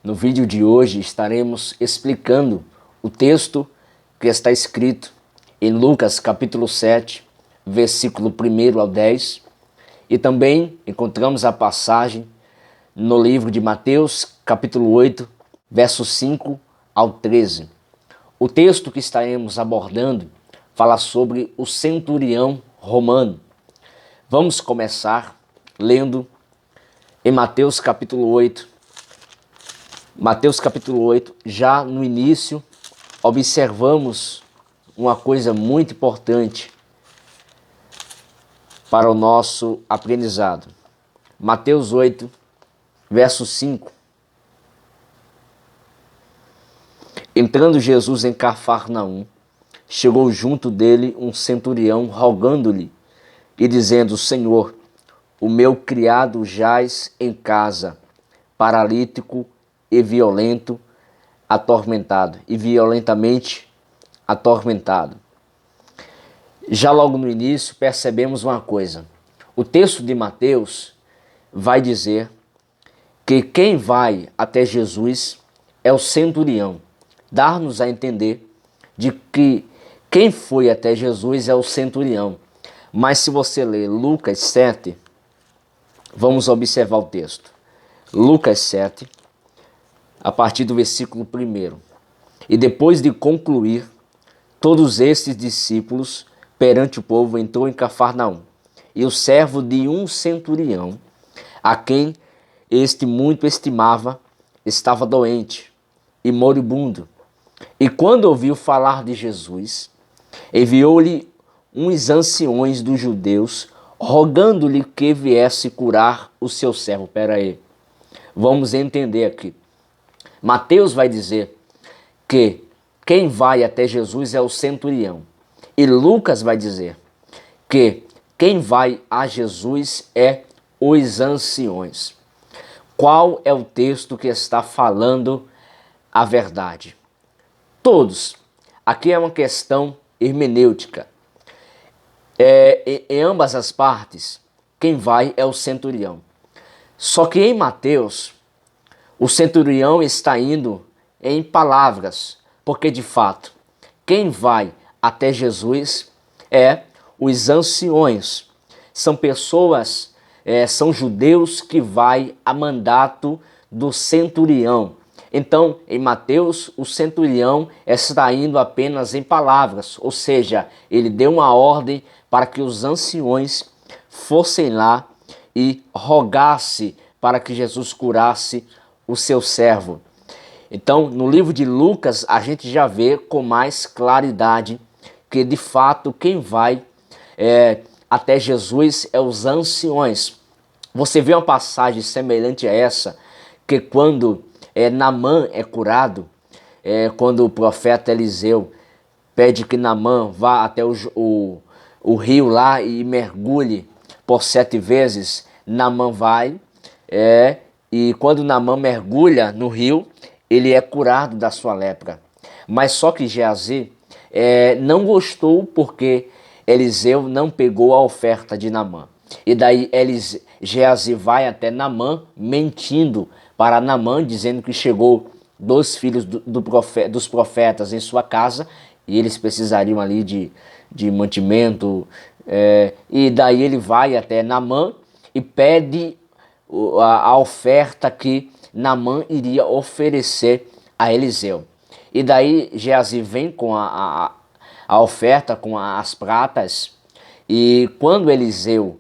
No vídeo de hoje estaremos explicando o texto que está escrito em Lucas capítulo 7, versículo 1 ao 10, e também encontramos a passagem no livro de Mateus capítulo 8, versos 5 ao 13. O texto que estaremos abordando fala sobre o centurião romano. Vamos começar lendo em Mateus capítulo 8. Mateus capítulo 8, já no início, observamos uma coisa muito importante para o nosso aprendizado. Mateus 8, verso 5. Entrando Jesus em Cafarnaum, chegou junto dele um centurião, rogando-lhe e dizendo: Senhor, o meu criado jaz em casa, paralítico e violentamente atormentado. Já logo no início percebemos uma coisa. O texto de Mateus vai dizer que quem vai até Jesus é o centurião. Dar-nos a entender de que quem foi até Jesus é o centurião. Mas se você ler Lucas 7, vamos observar o texto. Lucas 7, a partir do versículo 1. E depois de concluir todos estes discípulos perante o povo, entrou em Cafarnaum. E o servo de um centurião, a quem este muito estimava, estava doente e moribundo. E quando ouviu falar de Jesus, enviou-lhe uns anciões dos judeus, rogando-lhe que viesse curar o seu servo. Espera aí, vamos entender aqui. Mateus vai dizer que quem vai até Jesus é o centurião. E Lucas vai dizer que quem vai a Jesus é os anciões. Qual é o texto que está falando a verdade? Todos. Aqui é uma questão hermenêutica. Em ambas as partes, quem vai é o centurião. Só que em Mateus, o centurião está indo em palavras, porque de fato, quem vai até Jesus é os anciões. São pessoas, são judeus que vai a mandato do centurião. Então, em Mateus, o centurião está indo apenas em palavras, ou seja, ele deu uma ordem para que os anciões fossem lá e rogasse para que Jesus curasse o seu servo. Então, no livro de Lucas, a gente já vê com mais claridade que, de fato, quem vai até Jesus é os anciões. Você vê uma passagem semelhante a essa, que quando Naamã é curado, quando o profeta Eliseu pede que Naamã vá até o rio lá e mergulhe por 7 vezes, Naamã vai, e quando Naamã mergulha no rio, ele é curado da sua lepra. Mas só que Geazi não gostou porque Eliseu não pegou a oferta de Naamã. E daí Geazi vai até Naamã mentindo para Naamã, dizendo que chegou 2 filhos dos profetas em sua casa e eles precisariam ali de mantimento. E daí ele vai até Naamã e pede a oferta que Naamã iria oferecer a Eliseu. E daí Geazi vem com a oferta, com as pratas, e quando Eliseu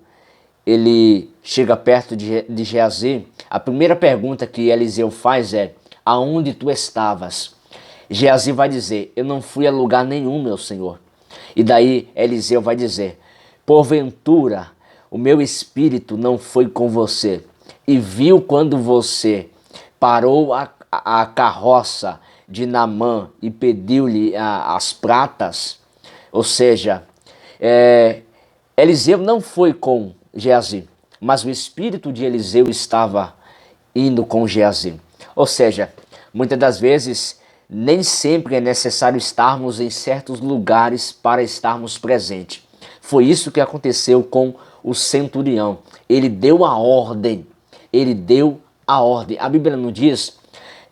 ele chega perto de Geazi, a primeira pergunta que Eliseu faz é: aonde tu estavas? Geazi vai dizer: eu não fui a lugar nenhum, meu senhor. E daí Eliseu vai dizer: porventura o meu espírito não foi com você e viu quando você parou a carroça de Naamã e pediu-lhe as pratas? Ou seja, Eliseu não foi com Geazi, mas o espírito de Eliseu estava indo com Geazi. Ou seja, muitas das vezes, nem sempre é necessário estarmos em certos lugares para estarmos presentes. Foi isso que aconteceu com o centurião. Ele deu a ordem. A Bíblia não diz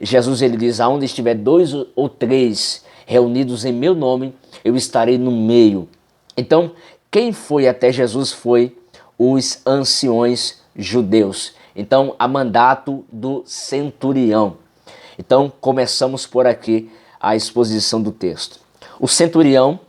Jesus ele diz, aonde estiver dois ou três reunidos em meu nome, eu estarei no meio. Então, quem foi até Jesus foi os anciões judeus. Então, a mandato do centurião. Então, começamos por aqui a exposição do texto. O centurião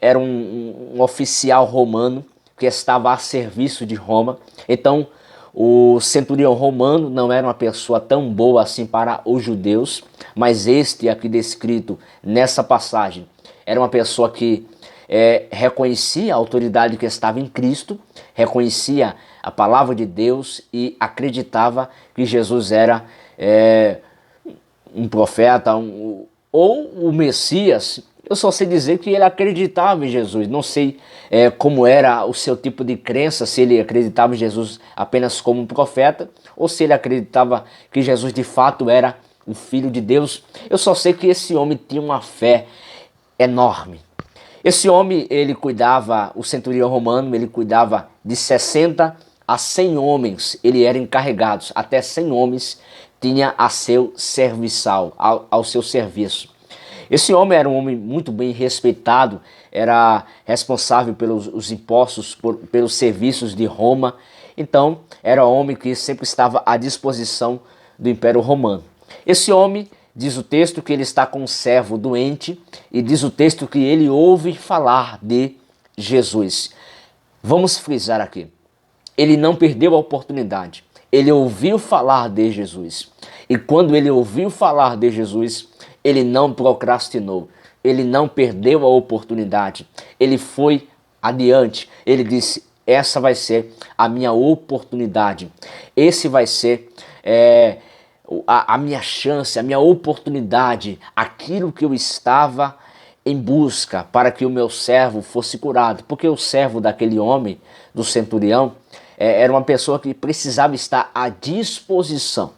era um oficial romano que estava a serviço de Roma. Então, o centurião romano não era uma pessoa tão boa assim para os judeus, mas este aqui descrito nessa passagem era uma pessoa que reconhecia a autoridade que estava em Cristo, reconhecia a palavra de Deus e acreditava que Jesus era um profeta ou o Messias. Eu só sei dizer que ele acreditava em Jesus. Não sei como era o seu tipo de crença, se ele acreditava em Jesus apenas como um profeta ou se ele acreditava que Jesus de fato era o Filho de Deus. Eu só sei que esse homem tinha uma fé enorme. Esse homem, ele cuidava, o centurião romano, ele cuidava de 60 a 100 homens. Ele era encarregado, até 100 homens tinha a seu serviçal, ao seu serviço. Esse homem era um homem muito bem respeitado, era responsável pelos os impostos, pelos serviços de Roma. Então, era um homem que sempre estava à disposição do Império Romano. Esse homem, diz o texto, que ele está com um servo doente e diz o texto que ele ouve falar de Jesus. Vamos frisar aqui. Ele não perdeu a oportunidade. Ele ouviu falar de Jesus. E quando ele ouviu falar de Jesus, ele não procrastinou. Ele não perdeu a oportunidade. Ele foi adiante. Ele disse, essa vai ser a minha oportunidade. Esse vai ser a minha chance, a minha oportunidade. Aquilo que eu estava em busca para que o meu servo fosse curado. Porque o servo daquele homem, do centurião, era uma pessoa que precisava estar à disposição.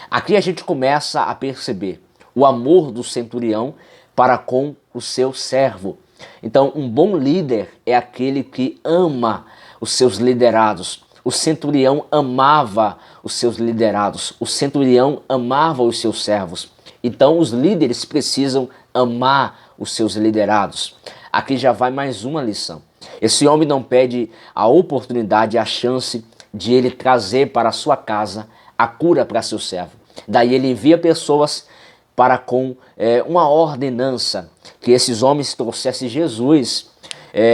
Aqui a gente começa a perceber o amor do centurião para com o seu servo. Então, um bom líder é aquele que ama os seus liderados. O centurião amava os seus liderados. O centurião amava os seus servos. Então, os líderes precisam amar os seus liderados. Aqui já vai mais uma lição. Esse homem não pede a oportunidade, a chance de ele trazer para a sua casa a cura para seu servo. Daí ele envia pessoas para com uma ordenança que esses homens trouxessem Jesus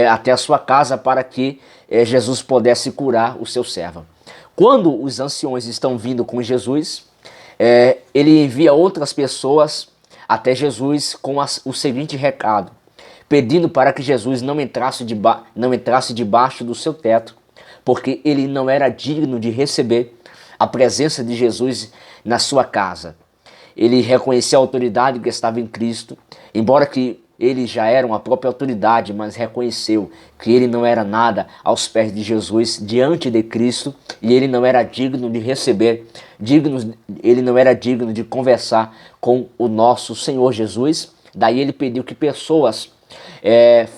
até a sua casa para que Jesus pudesse curar o seu servo. Quando os anciões estão vindo com Jesus, ele envia outras pessoas até Jesus com o seguinte recado, pedindo para que Jesus não entrasse debaixo do seu teto, porque ele não era digno de receber a presença de Jesus na sua casa. Ele reconhecia a autoridade que estava em Cristo, embora que ele já era uma própria autoridade, mas reconheceu que ele não era nada aos pés de Jesus, diante de Cristo, e ele não era digno de receber, ele não era digno de conversar com o nosso Senhor Jesus. Daí ele pediu que pessoas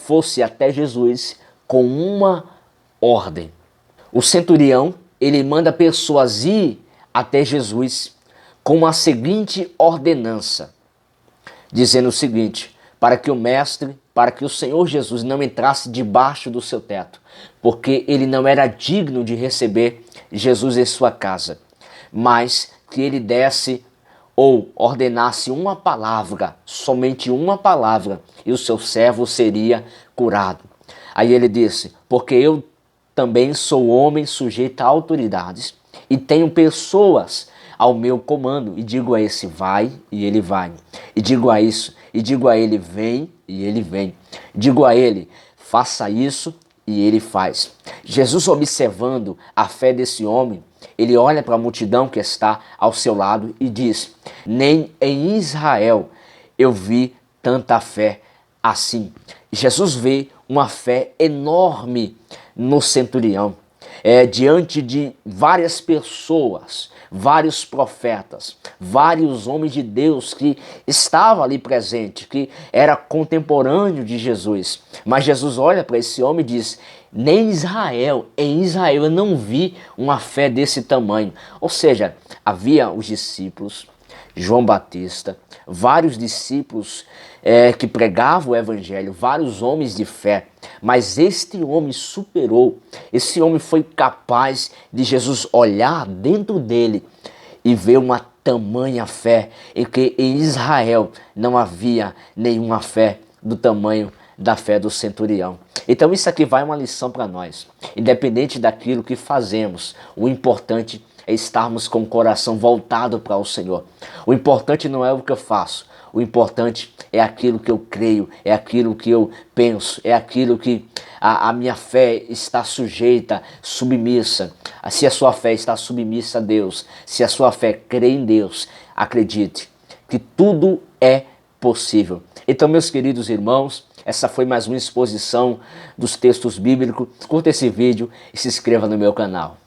fossem até Jesus com uma ordem. O centurião, ele manda pessoas ir até Jesus com a seguinte ordenança, dizendo o seguinte, para que o Senhor Jesus não entrasse debaixo do seu teto, porque ele não era digno de receber Jesus em sua casa, mas que ele desse ou ordenasse uma palavra, somente uma palavra, e o seu servo seria curado. Aí ele disse, porque eu também sou homem sujeito a autoridades e tenho pessoas ao meu comando, e digo a esse vai, e ele vai, e digo a ele vem, e ele vem, digo a ele faça isso, e ele faz. Jesus, observando a fé desse homem, ele olha para a multidão que está ao seu lado e diz, nem em Israel eu vi tanta fé assim. Jesus vê uma fé enorme no centurião, diante de várias pessoas, vários profetas, vários homens de Deus que estavam ali presentes, que era contemporâneo de Jesus. Mas Jesus olha para esse homem e diz, nem em Israel eu não vi uma fé desse tamanho. Ou seja, havia os discípulos, João Batista, vários discípulos que pregavam o evangelho, vários homens de fé, mas este homem superou, esse homem foi capaz de Jesus olhar dentro dele e ver uma tamanha fé, em que em Israel não havia nenhuma fé do tamanho da fé do centurião. Então isso aqui vai uma lição para nós. Independente daquilo que fazemos, o importante é estarmos com o coração voltado para o Senhor. O importante não é o que eu faço, o importante é aquilo que eu creio, é aquilo que eu penso, é aquilo que a minha fé está sujeita, submissa. Se a sua fé está submissa a Deus, se a sua fé crê em Deus, acredite que tudo é possível. Então, meus queridos irmãos, essa foi mais uma exposição dos textos bíblicos. Curta esse vídeo e se inscreva no meu canal.